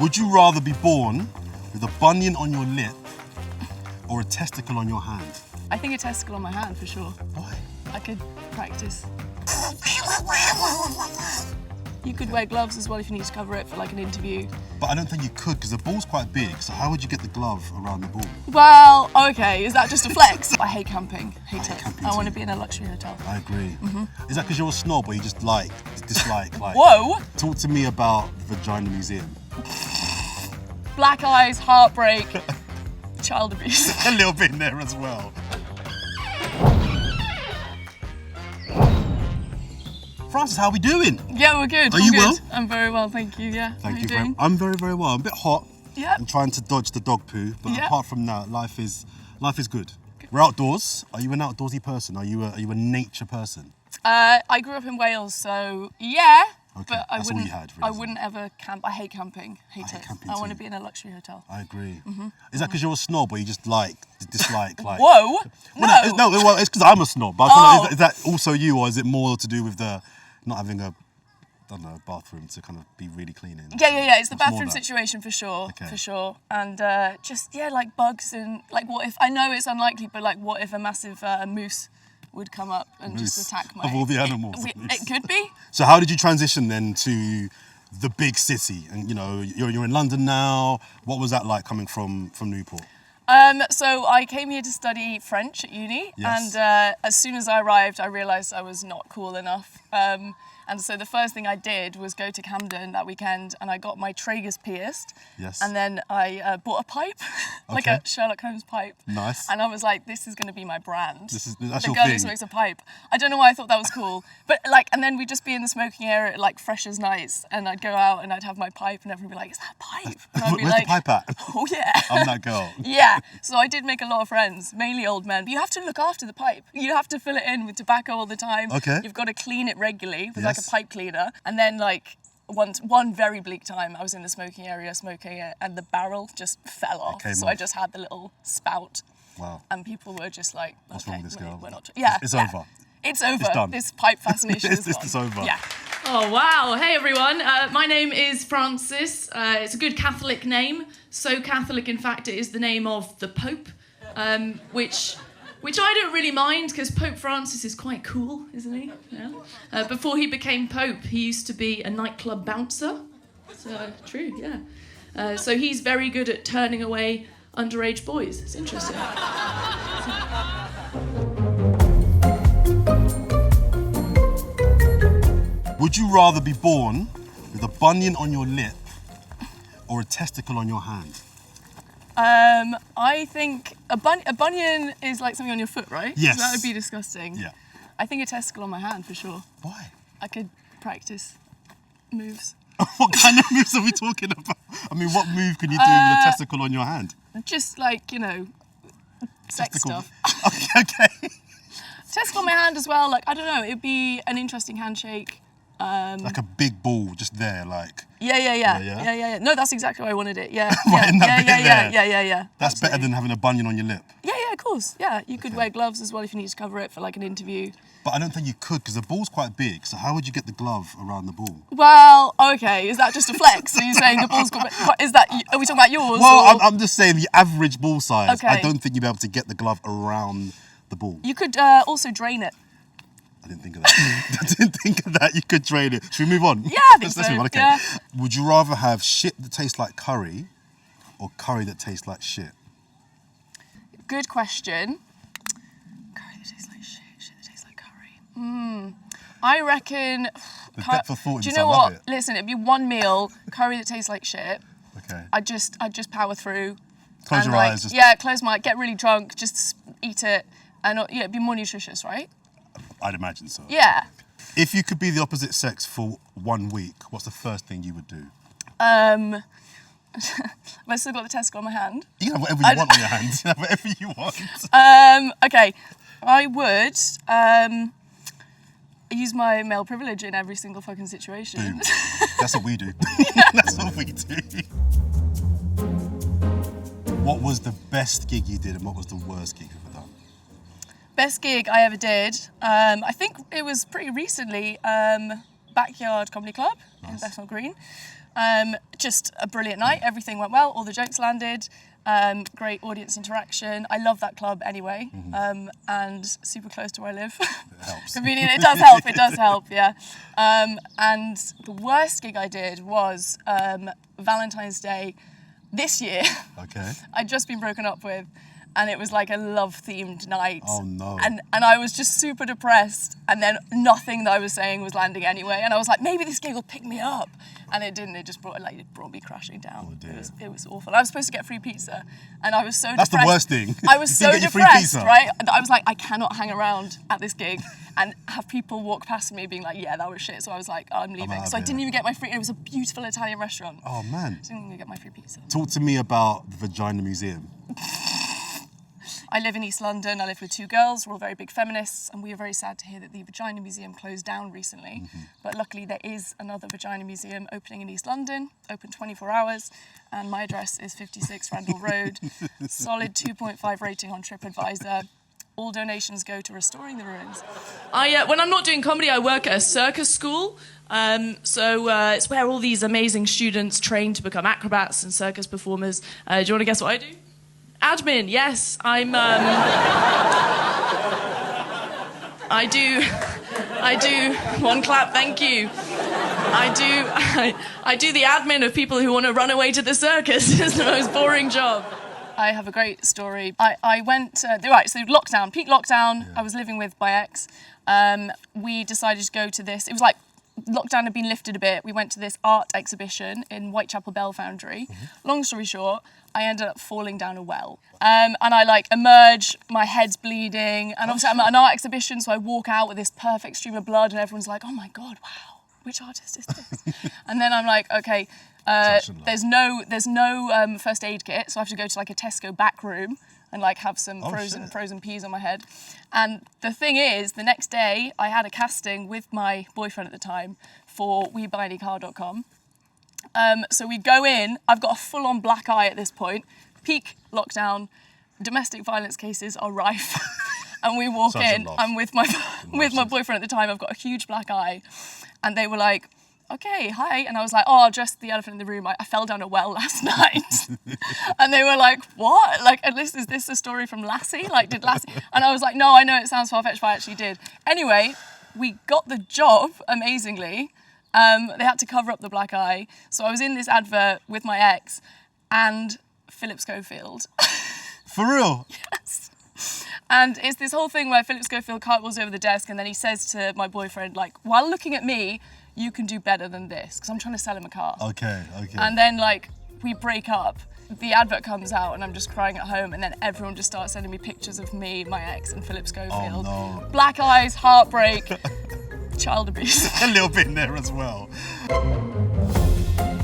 Would you rather be born with a bunion on your lip or a testicle on your hand? I think a testicle on my hand for sure. Why? I could practice. You could wear gloves as well if you need to cover it for like an interview. But I don't think you could because the ball's quite big, so how would you get the glove around the ball? Well, okay, is that just a flex? I hate camping, hate it. camping I want too. to be in a luxury hotel. I agree. Is that because you're a snob or you just dislike? Whoa! Talk to me about the Vagina Museum. Black eyes, heartbreak, child abuse. A little bit in there as well. Frances, how are we doing? Yeah, we're good. Are you good. well? I'm very well, thank you. Yeah. Thank How you. doing? I'm very, very well. I'm a bit hot. Yeah. I'm trying to dodge the dog poo, but Yeah. apart from that, life is good. We're outdoors. Are you an outdoorsy person? Are you a nature person? I grew up in Wales, so yeah. Okay, But I that's all wouldn't. you had, I really. wouldn't ever camp. I hate camping. Hate hate it. camping I want to too. be in a luxury hotel. I agree. Is that because you're a snob or you just dislike? Whoa! Well, no, well, it's because I'm a snob. But I don't know, is that also you, or is it more to do with the not having a bathroom to kind of be really clean in? Yeah. It's the It's more bathroom that. situation for sure, Okay. for sure. And just like bugs and like what if, I know it's unlikely, but like what if a massive moose would come up and Moose. just attack my... Of all the animals, a It moose. could be. So how did you transition then to the big city? And you're in London now. What was that like coming from Newport? So I came here to study French at uni, Yes. and as soon as I arrived, I realised I was not cool enough. And so the first thing I did was go to Camden that weekend, and I got my tragus pierced. Yes. And then I bought a pipe, like Okay. a Sherlock Holmes pipe. Nice. And I was like, this is going to be my brand. That's the your girl thing. who smokes a pipe. I don't know why I thought that was cool, but and then we'd just be in the smoking area like fresh as nights, and I'd go out and I'd have my pipe, and everyone would be like, is that a pipe? And I'd be Where's like, the pipe at? oh yeah. I'm that girl. Yeah, so I did make a lot of friends, mainly old men. But you have to look after the pipe. You have to fill it in with tobacco all the time. Okay. You've got to clean it regularly with like a Yes. pipe cleaner. And then like one very bleak time, I was in the smoking area smoking it, and the barrel just fell off. came So off. I just had the little spout, Wow. and people were just like, What's okay, wrong with this girl? we're not. Yeah, It's yeah. over. It's over. It's done. This pipe fascination is gone. It's over. Yeah. Oh, wow. Hey, everyone. My name is Frances. It's a good Catholic name. So Catholic, in fact, it is the name of the Pope, which I don't really mind because Pope Francis is quite cool, isn't he? Yeah. Before he became Pope, he used to be a nightclub bouncer. So, true, yeah. So he's very good at turning away underage boys. It's interesting. Would you rather be born with a bunion on your lip or a testicle on your hand? I think a bunion is like something on your foot, right? Yes. So that would be disgusting. Yeah. I think a testicle on my hand for sure. Why? I could practice moves. What kind of moves are we talking about? I mean, what move can you do with a testicle on your hand? Just like, sex Testicle. stuff. Okay. Testicle on my hand as well, like, I don't know, it'd be an interesting handshake. Like a big ball just there, like. Yeah. No, that's exactly why I wanted it. Yeah. Right, in that bit there. Yeah. That's better than having a bunion on your lip. Yeah, of course. Yeah, you could wear gloves as well if you need to cover it for like an interview. But I don't think you could because the ball's quite big. So how would you get the glove around the ball? Well, okay, is that just a flex? Are you saying the ball's got... Are we talking about yours? Well, or? I'm just saying the average ball size. Okay. I don't think you'd be able to get the glove around the ball. You could also drain it. I didn't think of that. I didn't think of that. You could train it. Should we move on? Yeah, I think Let's so, move on. Okay. yeah. Would you rather have shit that tastes like curry or curry that tastes like shit? Good question. Curry that tastes like shit that tastes like curry. I reckon... The depth of thought in Do you this, I know love what? it. Listen, it'd be one meal, curry that tastes like shit. Okay. I'd just power through. Close and your eyes. Yeah, close my... Get really drunk, just eat it. And it'd be more nutritious, right? I'd imagine so. Yeah. If you could be the opposite sex for 1 week, what's the first thing you would do? Have I still got the testicle on my hand? You can have whatever you want on your hands. You can have whatever you want. Okay. I would use my male privilege in every single fucking situation. Boom. That's what we do. That's what we do. What was the best gig you did and what was the worst gig you've ever done? Best gig I ever did. I think it was pretty recently. Backyard Comedy Club in Bethnal Green. Just a brilliant night. Everything went well. All the jokes landed. Great audience interaction. I love that club anyway, and super close to where I live. It helps. Convenient. It does help. It does help. Yeah. And the worst gig I did was Valentine's Day this year. Okay. I'd just been broken up with, and it was like a love-themed night. Oh no. And I was just super depressed, and then nothing that I was saying was landing anyway. And I was like, maybe this gig will pick me up, and it didn't. It just brought me crashing down. Oh dear. It was awful. I was supposed to get free pizza, and I was so That's depressed. the worst thing. I was You so didn't get your free depressed, pizza. right? I was like, I cannot hang around at this gig and have people walk past me being like, yeah, that was shit. So I was like, oh, I'm leaving. out of So I here. didn't even get my free. It was a beautiful Italian restaurant. Oh man. I didn't even get my free pizza. Talk to me about the Vagina Museum. I live in East London. I live with two girls. We're all very big feminists, and we are very sad to hear that the Vagina Museum closed down recently. But luckily, there is another Vagina Museum opening in East London, open 24 hours, and my address is 56 Randall Road. Solid 2.5 rating on TripAdvisor. All donations go to restoring the ruins. When I'm not doing comedy, I work at a circus school. So it's where all these amazing students train to become acrobats and circus performers. Do you want to guess what I do? Admin, yes. I do, one clap, thank you. I do the admin of people who want to run away to the circus. It's the most boring job. I have a great story. I went, so lockdown, peak lockdown, I was living with my ex. We decided to go to this, it was like, lockdown had been lifted a bit. We went to this art exhibition in Whitechapel Bell Foundry. Long story short, I ended up falling down a well. And I like emerge, my head's bleeding, and obviously I'm at an art exhibition, so I walk out with this perfect stream of blood, and everyone's like, oh my God, wow, which artist is this? And then I'm like, okay, there's no first aid kit, so I have to go to like a Tesco back room and like have some frozen peas on my head. And the thing is, the next day I had a casting with my boyfriend at the time for WeBuyAnyCar.com. So we go in, I've got a full-on black eye at this point, peak lockdown, domestic violence cases are rife. And we walk in, I'm with my boyfriend at the time, I've got a huge black eye. And they were like, okay, hi. And I was like, oh, I'll address the elephant in the room. I fell down a well last night. And they were like, what? Like, at least is this a story from Lassie? Like, did Lassie? And I was like, no, I know it sounds far-fetched, but I actually did. Anyway, we got the job, amazingly. They had to cover up the black eye. So I was in this advert with my ex and Phillip Schofield. For real? Yes. And it's this whole thing where Phillip Schofield cartwheels over the desk and then he says to my boyfriend, like, while looking at me, you can do better than this, because I'm trying to sell him a car. Okay. And then, like, we break up. The advert comes out and I'm just crying at home, and then everyone just starts sending me pictures of me, my ex, and Phillip Schofield. Oh no. Black eyes, heartbreak, child abuse. A little bit in there as well.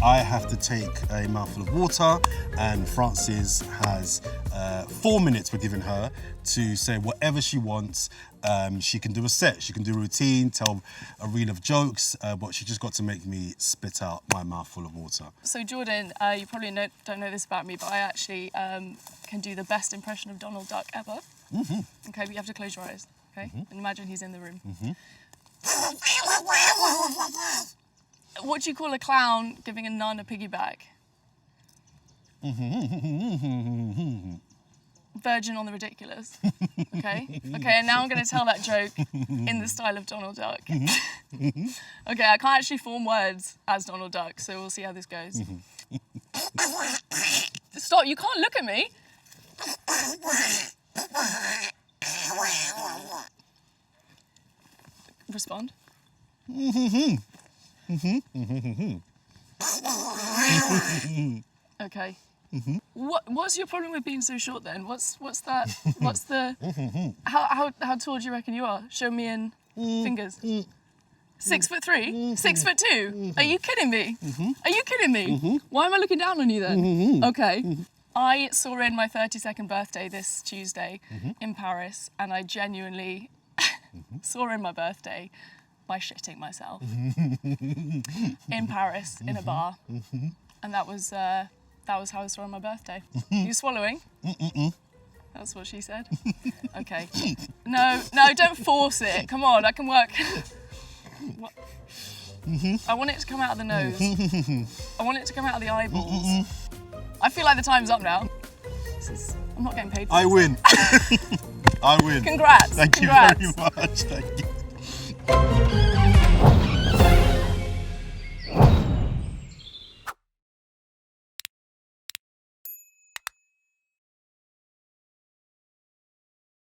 I have to take a mouthful of water, and Frances has 4 minutes we're giving her to say whatever she wants. She can do a set, she can do a routine, tell a reel of jokes, but she just got to make me spit out my mouthful of water. So Jordan, you probably don't know this about me, but I actually can do the best impression of Donald Duck ever. Okay, but you have to close your eyes, okay? And imagine he's in the room. What do you call a clown giving a nun a piggyback? Virgin on the ridiculous. Okay? Okay, and now I'm going to tell that joke in the style of Donald Duck. Okay, I can't actually form words as Donald Duck, so we'll see how this goes. Stop, you can't look at me. Respond. Okay. What's your problem with being so short then? What's that? What's the? How tall do you reckon you are? Show me in fingers. 6'3", 6'2". Are you kidding me? Are you kidding me? Why am I looking down on you then? Okay. I saw in my 32nd birthday this Tuesday in Paris, and I genuinely saw in my birthday by shitting myself in Paris in a bar, and that was how I saw on my birthday. You swallowing? That's what she said. Okay. No, don't force it. Come on, I can work. What? I want it to come out of the nose. I want it to come out of the eyeballs. I feel like the time's up now. I'm not getting paid for I this. win. I win. Congrats. Thank Congrats. you very much. Thank you.